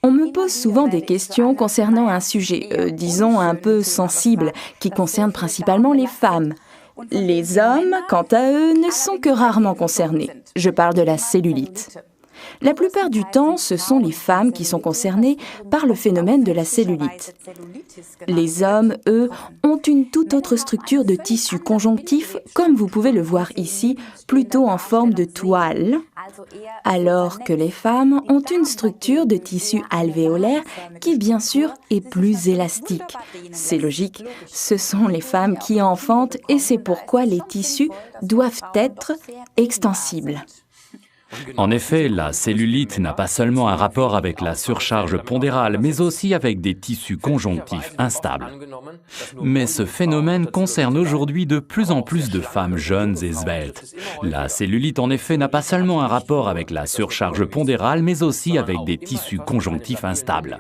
On me pose souvent des questions concernant un sujet, disons un peu sensible, qui concerne principalement les femmes. Les hommes, quant à eux, ne sont que rarement concernés. Je parle de la cellulite. La plupart du temps, ce sont les femmes qui sont concernées par le phénomène de la cellulite. Les hommes, eux, ont une toute autre structure de tissu conjonctif, comme vous pouvez le voir ici, plutôt en forme de toile, alors que les femmes ont une structure de tissu alvéolaire qui, bien sûr, est plus élastique. C'est logique, ce sont les femmes qui enfantent et c'est pourquoi les tissus doivent être extensibles. En effet, la cellulite n'a pas seulement un rapport avec la surcharge pondérale, mais aussi avec des tissus conjonctifs instables. Mais ce phénomène concerne aujourd'hui de plus en plus de femmes jeunes et sveltes. La cellulite, en effet, n'a pas seulement un rapport avec la surcharge pondérale, mais aussi avec des tissus conjonctifs instables.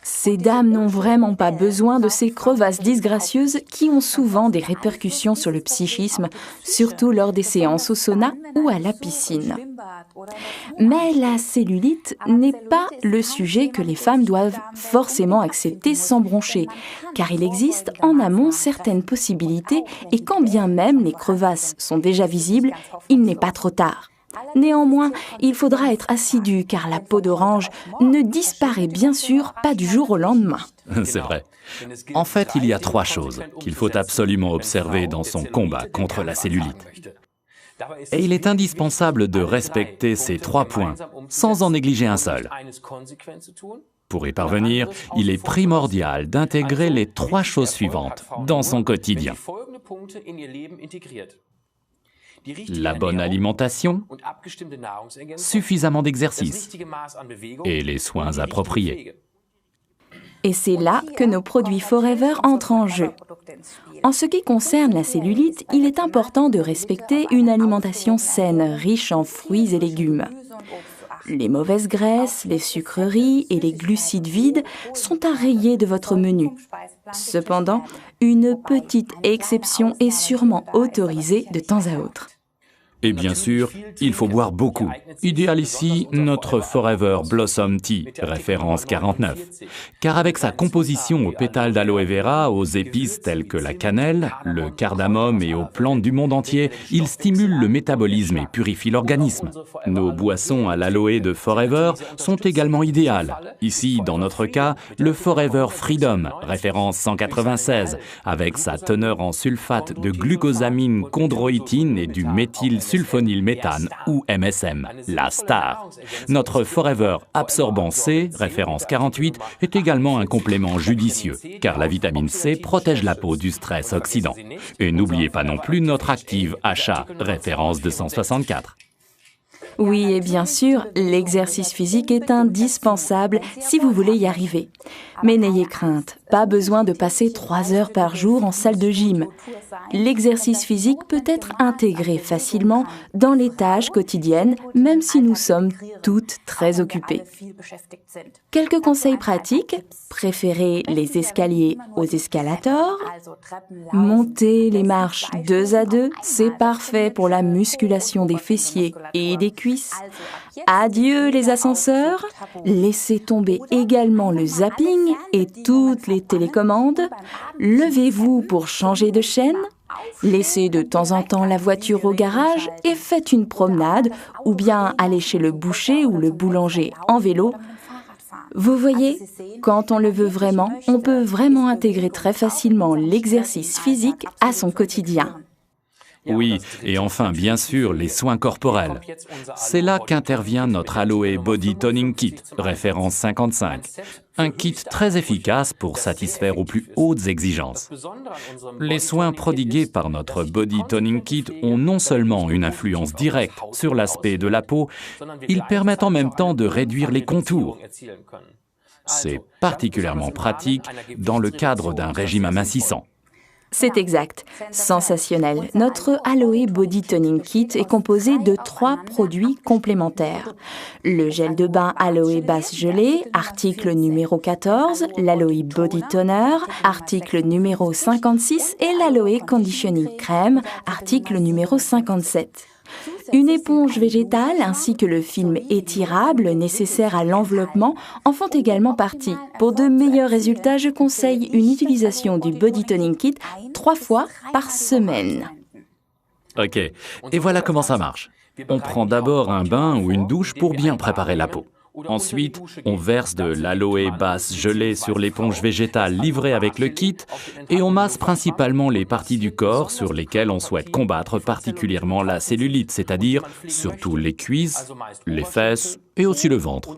Ces dames n'ont vraiment pas besoin de ces crevasses disgracieuses qui ont souvent des répercussions sur le psychisme, surtout lors des séances au sauna ou à la piscine. Mais la cellulite n'est pas le sujet que les femmes doivent forcément accepter sans broncher, car il existe en amont certaines possibilités et quand bien même les crevasses sont déjà visibles, il n'est pas trop tard. Néanmoins, il faudra être assidu car la peau d'orange ne disparaît bien sûr pas du jour au lendemain. C'est vrai. En fait, il y a 3 choses qu'il faut absolument observer dans son combat contre la cellulite. Et il est indispensable de respecter ces 3 points, sans en négliger un seul. Pour y parvenir, il est primordial d'intégrer les 3 choses suivantes dans son quotidien. La bonne alimentation, suffisamment d'exercice et les soins appropriés. Et c'est là que nos produits Forever entrent en jeu. En ce qui concerne la cellulite, il est important de respecter une alimentation saine, riche en fruits et légumes. Les mauvaises graisses, les sucreries et les glucides vides sont à rayer de votre menu. Cependant, une petite exception est sûrement autorisée de temps à autre. Et bien sûr, il faut boire beaucoup. Idéal ici, notre Forever Blossom Tea, référence 49. Car avec sa composition aux pétales d'aloe vera, aux épices telles que la cannelle, le cardamome et aux plantes du monde entier, il stimule le métabolisme et purifie l'organisme. Nos boissons à l'aloe de Forever sont également idéales. Ici, dans notre cas, le Forever Freedom, référence 196, avec sa teneur en sulfate de glucosamine chondroïtine et du méthylsulfonylméthane ou MSM, la star. Notre Forever Absorbant C, référence 48, est également un complément judicieux, car la vitamine C protège la peau du stress oxydant. Et n'oubliez pas non plus notre Active HA, référence 264. Oui, et bien sûr, l'exercice physique est indispensable si vous voulez y arriver. Mais n'ayez crainte, pas besoin de passer 3 heures par jour en salle de gym. L'exercice physique peut être intégré facilement dans les tâches quotidiennes, même si nous sommes toutes très occupées. Quelques conseils pratiques: préférez les escaliers aux escalators. Montez les marches 2 à 2, c'est parfait pour la musculation des fessiers et des cuisses. Adieu les ascenseurs. Laissez tomber également le zapping et toutes les télécommandes. Levez-vous pour changer de chaîne. Laissez de temps en temps la voiture au garage et faites une promenade ou bien allez chez le boucher ou le boulanger en vélo. Vous voyez, quand on le veut vraiment, on peut vraiment intégrer très facilement l'exercice physique à son quotidien. Oui, et enfin, bien sûr, les soins corporels. C'est là qu'intervient notre Aloe Body Toning Kit, référence 55. Un kit très efficace pour satisfaire aux plus hautes exigences. Les soins prodigués par notre Body Toning Kit ont non seulement une influence directe sur l'aspect de la peau, ils permettent en même temps de réduire les contours. C'est particulièrement pratique dans le cadre d'un régime amincissant. C'est exact. Sensationnel. Notre Aloe Body Toning Kit est composé de 3 produits complémentaires. Le gel de bain Aloe Base Gelée, article numéro 14, l'Aloe Body Toner, article numéro 56 et l'Aloe Conditioning Crème, article numéro 57. Une éponge végétale ainsi que le film étirable nécessaire à l'enveloppement en font également partie. Pour de meilleurs résultats, je conseille une utilisation du Body Toning Kit 3 fois par semaine. Ok, et voilà comment ça marche. On prend d'abord un bain ou une douche pour bien préparer la peau. Ensuite, on verse de l'aloe basse gelée sur l'éponge végétale livrée avec le kit et on masse principalement les parties du corps sur lesquelles on souhaite combattre particulièrement la cellulite, c'est-à-dire surtout les cuisses, les fesses et aussi le ventre.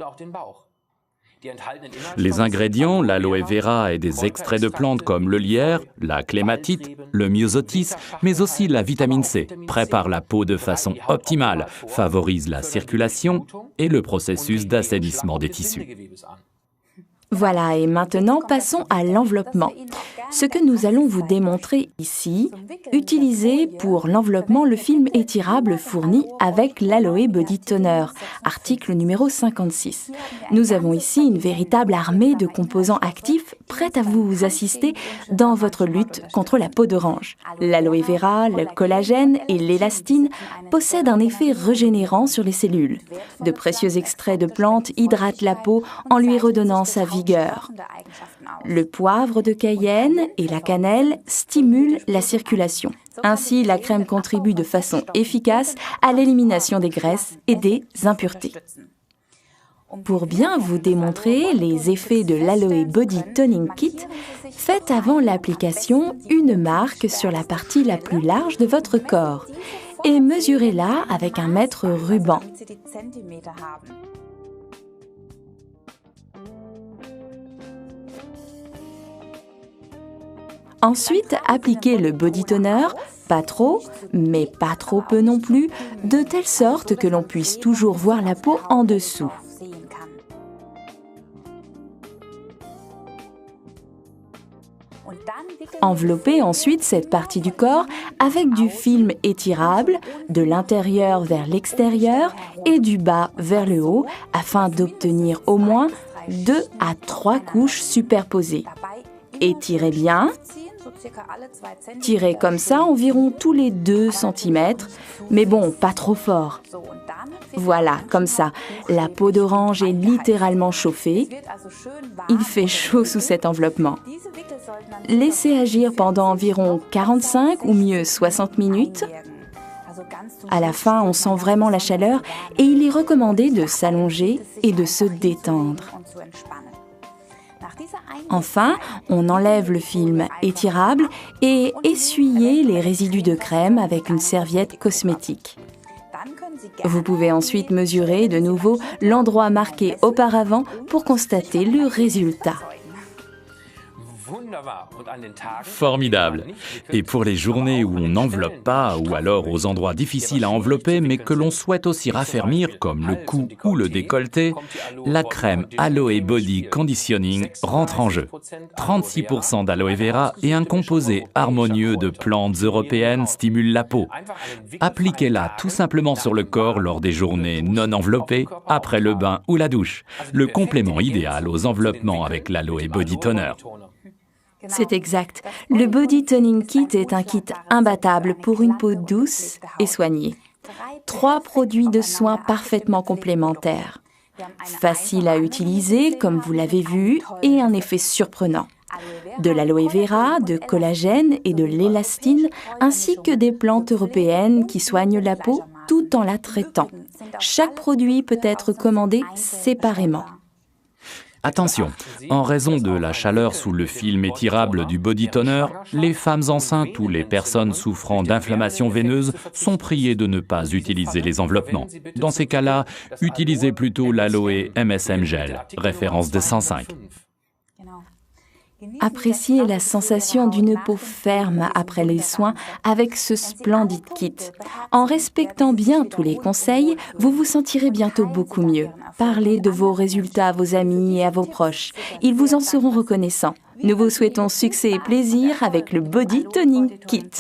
Les ingrédients, l'aloe vera et des extraits de plantes comme le lierre, la clématite, le myosotis, mais aussi la vitamine C, préparent la peau de façon optimale, favorisent la circulation et le processus d'assainissement des tissus. Voilà, et maintenant passons à l'enveloppement. Ce que nous allons vous démontrer ici, utilisez pour l'enveloppement le film étirable fourni avec l'Aloe Body Toner, article numéro 56. Nous avons ici une véritable armée de composants actifs prêts à vous assister dans votre lutte contre la peau d'orange. L'aloe vera, le collagène et l'élastine possèdent un effet régénérant sur les cellules. De précieux extraits de plantes hydratent la peau en lui redonnant sa vigueur. Le poivre de Cayenne et la cannelle stimulent la circulation. Ainsi, la crème contribue de façon efficace à l'élimination des graisses et des impuretés. Pour bien vous démontrer les effets de l'Aloe Body Toning Kit, faites avant l'application une marque sur la partie la plus large de votre corps et mesurez-la avec un mètre ruban. Ensuite, appliquez le body toner, pas trop, mais pas trop peu non plus, de telle sorte que l'on puisse toujours voir la peau en dessous. Enveloppez ensuite cette partie du corps avec du film étirable, de l'intérieur vers l'extérieur et du bas vers le haut, afin d'obtenir au moins 2 à 3 couches superposées. Étirez bien. Tirez comme ça environ tous les 2 cm, mais bon, pas trop fort. Voilà, comme ça, la peau d'orange est littéralement chauffée. Il fait chaud sous cet enveloppement. Laissez agir pendant environ 45 ou mieux 60 minutes. À la fin, on sent vraiment la chaleur et il est recommandé de s'allonger et de se détendre. Enfin, on enlève le film étirable et essuyez les résidus de crème avec une serviette cosmétique. Vous pouvez ensuite mesurer de nouveau l'endroit marqué auparavant pour constater le résultat. Formidable. Et pour les journées où on n'enveloppe pas, ou alors aux endroits difficiles à envelopper, mais que l'on souhaite aussi raffermir, comme le cou ou le décolleté, la crème Aloe Body Conditioning rentre en jeu. 36% d'aloe vera et un composé harmonieux de plantes européennes stimule la peau. Appliquez-la tout simplement sur le corps lors des journées non enveloppées, après le bain ou la douche. Le complément idéal aux enveloppements avec l'Aloe Body Toner. C'est exact. Le Body Toning Kit est un kit imbattable pour une peau douce et soignée. 3 produits de soins parfaitement complémentaires. Facile à utiliser, comme vous l'avez vu, et un effet surprenant. De l'aloe vera, de collagène et de l'élastine, ainsi que des plantes européennes qui soignent la peau tout en la traitant. Chaque produit peut être commandé séparément. Attention, en raison de la chaleur sous le film étirable du body toner, les femmes enceintes ou les personnes souffrant d'inflammation veineuse sont priées de ne pas utiliser les enveloppements. Dans ces cas-là, utilisez plutôt l'Aloe MSM Gel, référence de 105. Appréciez la sensation d'une peau ferme après les soins avec ce splendide kit. En respectant bien tous les conseils, vous vous sentirez bientôt beaucoup mieux. Parlez de vos résultats à vos amis et à vos proches. Ils vous en seront reconnaissants. Nous vous souhaitons succès et plaisir avec le Body Toning Kit.